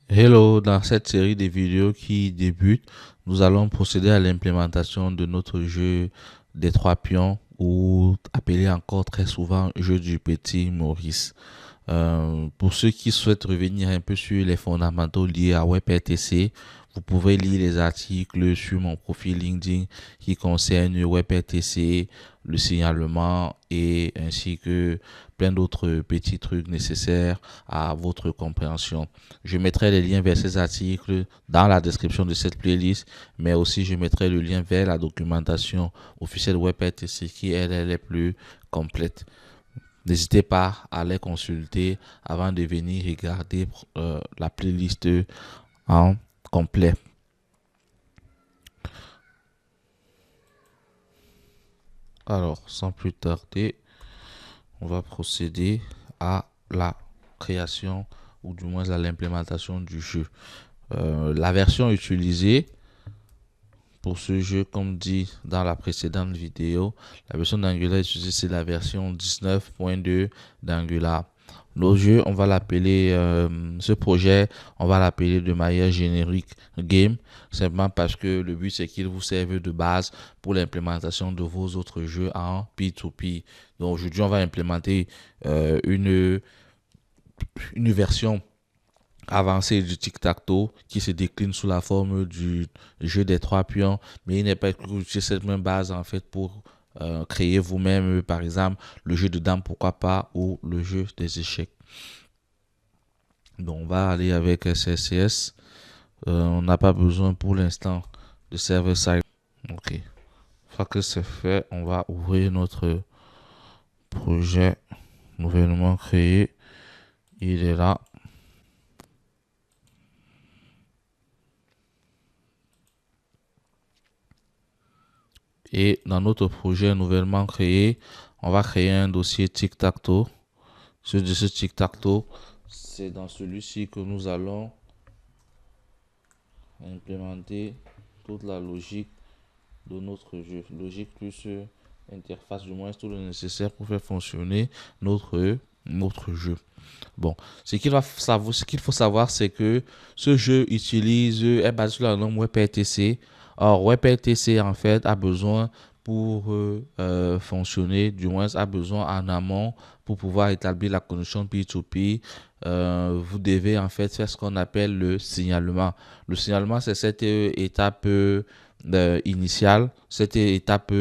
Hello, dans cette série de vidéos qui débute, nous allons procéder à l'implémentation de notre jeu des trois pions ou appelé encore très souvent jeu du petit Maurice. Pour ceux qui souhaitent revenir un peu sur les fondamentaux liés à WebRTC, vous pouvez lire les articles sur mon profil LinkedIn qui concernent WebRTC, le signalement et ainsi que plein d'autres petits trucs nécessaires à votre compréhension. Je mettrai les liens vers ces articles dans la description de cette playlist, mais aussi je mettrai le lien vers la documentation officielle WebRTC qui elle est plus complète. N'hésitez pas à les consulter avant de venir regarder la playlist en complet. Alors, sans plus tarder, on va procéder à la création ou du moins à l'implémentation du jeu. La version utilisée pour ce jeu, comme dit dans la précédente vidéo, la version d'Angular utilisée, c'est la version 19.2 d'Angular. Nos jeux, on va l'appeler, ce projet, on va l'appeler de manière générique Game, simplement parce que le but c'est qu'il vous serve de base pour l'implémentation de vos autres jeux en P2P. Donc aujourd'hui, on va implémenter une version avancée du tic-tac-toe qui se décline sous la forme du jeu des trois pions, mais il n'est pas exclu que vous utilisez cette même base en fait pour créer vous-même, par exemple, le jeu de dames, pourquoi pas, ou le jeu des échecs. Donc, on va aller avec SSCS. On n'a pas besoin pour l'instant de server-side. Ok. Une fois que c'est fait, on va ouvrir notre projet nouvellement créé. Il est là. Et dans notre projet nouvellement créé, on va créer un dossier tic-tac-toe. Ce tic-tac-toe, c'est dans celui-ci que nous allons implémenter toute la logique de notre jeu. Logique plus interface, du moins tout le nécessaire pour faire fonctionner notre jeu. Bon, ce qu'il faut savoir, c'est que ce jeu est basé sur la norme WebRTC. Or, WebRTC, en fait, a besoin pour fonctionner, du moins, a besoin en amont pour pouvoir établir la connexion P2P. Vous devez, en fait, faire ce qu'on appelle le signalement. Le signalement, c'est cette étape initiale, cette étape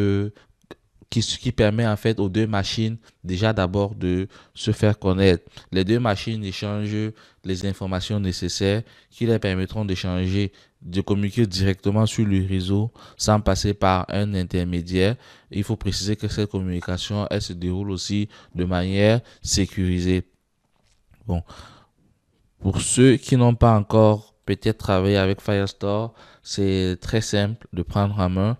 qui permet en fait aux deux machines déjà d'abord de se faire connaître. Les deux machines échangent les informations nécessaires qui leur permettront d'échanger, de communiquer directement sur le réseau sans passer par un intermédiaire. Il faut préciser que cette communication, elle se déroule aussi de manière sécurisée. Bon, pour ceux qui n'ont pas encore peut-être travaillé avec Firestore, c'est très simple de prendre en main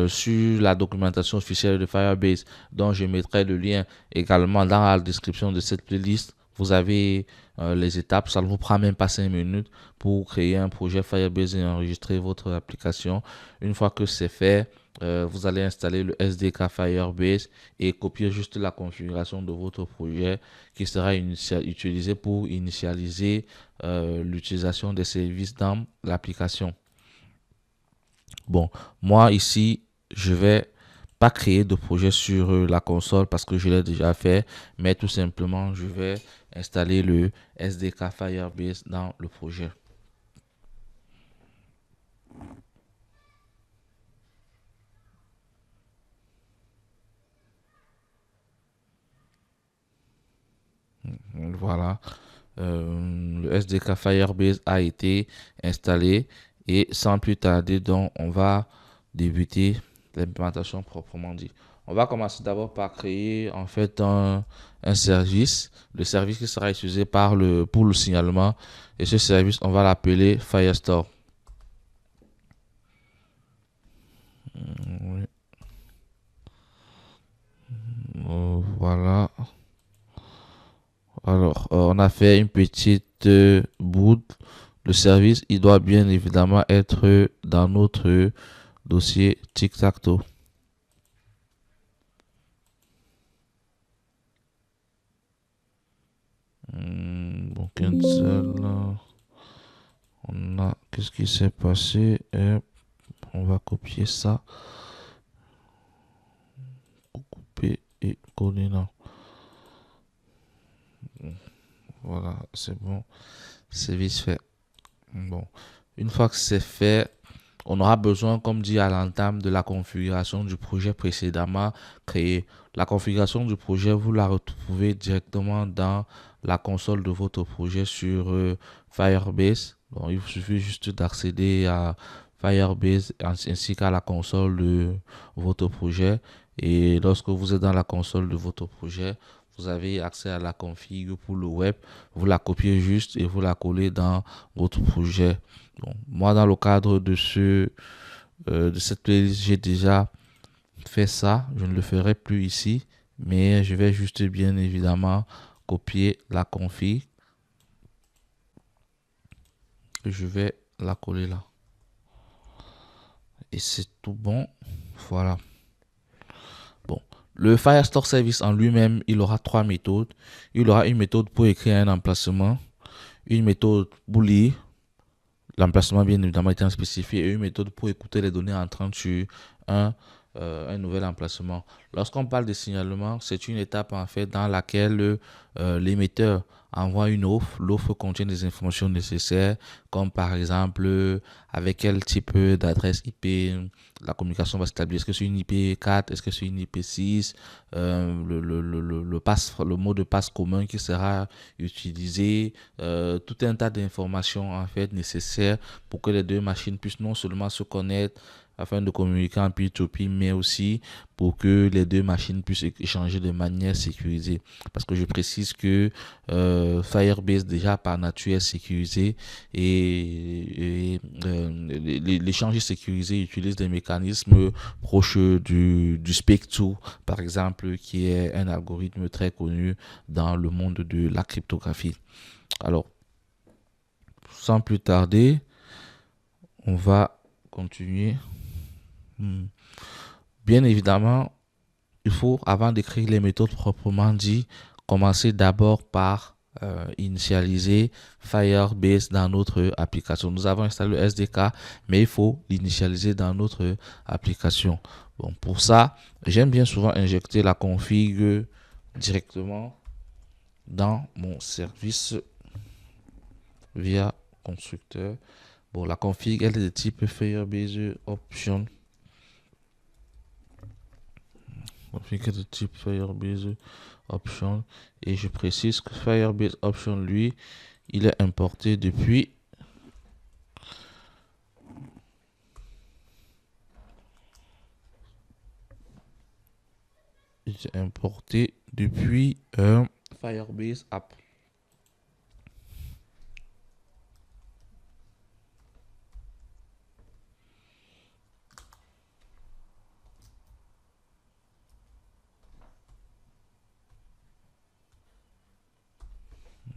sur la documentation officielle de Firebase, dont je mettrai le lien également dans la description de cette playlist. Vous avez les étapes, ça ne vous prend même pas 5 minutes pour créer un projet Firebase et enregistrer votre application. Une fois que c'est fait, vous allez installer le SDK Firebase et copier juste la configuration de votre projet qui sera utilisé pour initialiser l'utilisation des services dans l'application. Bon, moi ici, je vais pas créer de projet sur la console parce que je l'ai déjà fait, mais tout simplement, je vais installer le SDK Firebase dans le projet. Voilà, le SDK Firebase a été installé et sans plus tarder, donc, on va débuter l'implémentation proprement dit. On va commencer d'abord par créer en fait un service, le service qui sera utilisé pour le signalement et ce service, on va l'appeler Firestore. Oui. Voilà. Alors, on a fait une petite boot. Le service, il doit bien évidemment être dans notre dossier tic-tac-toe. Bon, cancel. Qu'est-ce qui s'est passé? On va copier ça, couper et coller là. Voilà, c'est bon, c'est vite fait. Bon, une fois que c'est fait, on aura besoin, comme dit à l'entame, de la configuration du projet précédemment créé. La configuration du projet, vous la retrouvez directement dans la console de votre projet sur Firebase. Bon, il vous suffit juste d'accéder à Firebase ainsi qu'à la console de votre projet. Et lorsque vous êtes dans la console de votre projet, vous avez accès à la config pour le web. Vous la copiez juste et vous la collez dans votre projet. Bon, moi, dans le cadre de cette playlist, j'ai déjà fait ça. Je ne le ferai plus ici, mais je vais juste bien évidemment copier la config et je vais la coller là. Et c'est tout bon. Voilà. Bon. Le Firestore Service en lui-même, il aura trois méthodes. Il aura une méthode pour écrire un emplacement, une méthode boolean, l'emplacement bien évidemment étant spécifié, et une méthode pour écouter les données entrantes sur un, un nouvel emplacement. Lorsqu'on parle de signalement, c'est une étape en fait dans laquelle l'émetteur envoie une offre. L'offre contient des informations nécessaires, comme par exemple avec quel type d'adresse IP la communication va s'établir. Est-ce que c'est une IP 4, est-ce que c'est une IP 6, le mot de passe commun qui sera utilisé, tout un tas d'informations en fait nécessaires pour que les deux machines puissent non seulement se connaître afin de communiquer en peer-to-peer, mais aussi pour que les deux machines puissent échanger de manière sécurisée. Parce que je précise que Firebase déjà par nature est sécurisé et l'échange sécurisé utilise des mécanismes proches du SPEC2, par exemple, qui est un algorithme très connu dans le monde de la cryptographie. Alors, sans plus tarder, on va continuer. Bien évidemment, il faut, avant d'écrire les méthodes proprement dit, commencer d'abord par initialiser Firebase dans notre application. Nous avons installé le SDK, mais il faut l'initialiser dans notre application. Bon, pour ça, j'aime bien souvent injecter la config directement dans mon service via constructeur. Bon, la config, elle est de type Firebase Option. Config est de type Firebase Option. Et je précise que Firebase Option, lui, il est importé depuis Firebase App.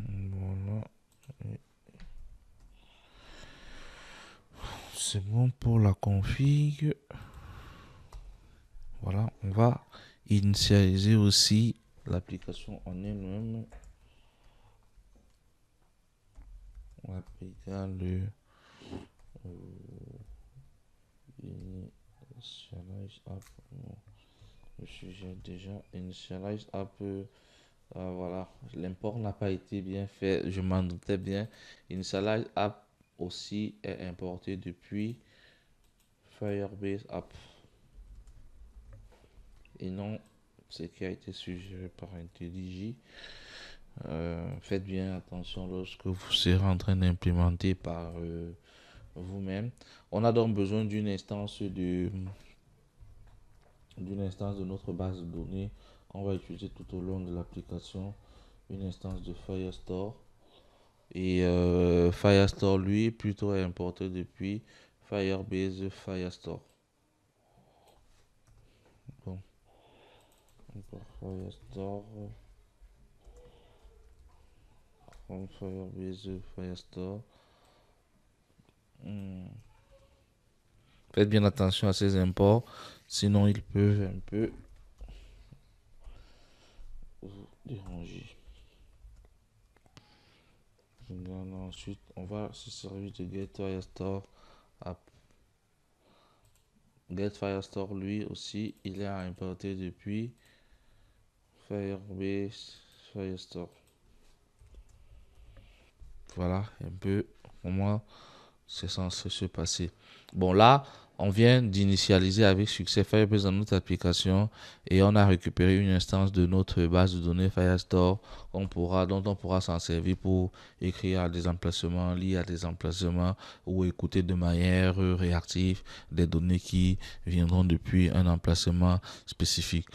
Voilà. C'est bon pour la config. Voilà, on va initialiser aussi l'application en elle-même. On va appliquer initialize app. Le sujet déjà initialize app. Voilà, l'import n'a pas été bien fait, je m'en doutais bien. Initialize app aussi est importé depuis Firebase app et non ce qui a été suggéré par IntelliJ. Faites bien attention lorsque vous serez en train d'implémenter par vous-même. On a donc besoin d'une instance de notre base de données qu'on va utiliser tout au long de l'application, une instance de Firestore. Et Firestore, lui, plutôt est importé depuis Firebase Firestore. Bon, Firestore. Firebase Firestore. Faites bien attention à ces imports, sinon ils peuvent un peu vous déranger. Ensuite, on va se servir de Get Firestore. Get Firestore, lui aussi, il est à importer depuis Firebase Firestore. Voilà un peu comment c'est censé se passer. Bon, là, on vient d'initialiser avec succès Firebase dans notre application et on a récupéré une instance de notre base de données Firestore dont on pourra s'en servir pour écrire à des emplacements, lire à des emplacements ou écouter de manière réactive des données qui viendront depuis un emplacement spécifique.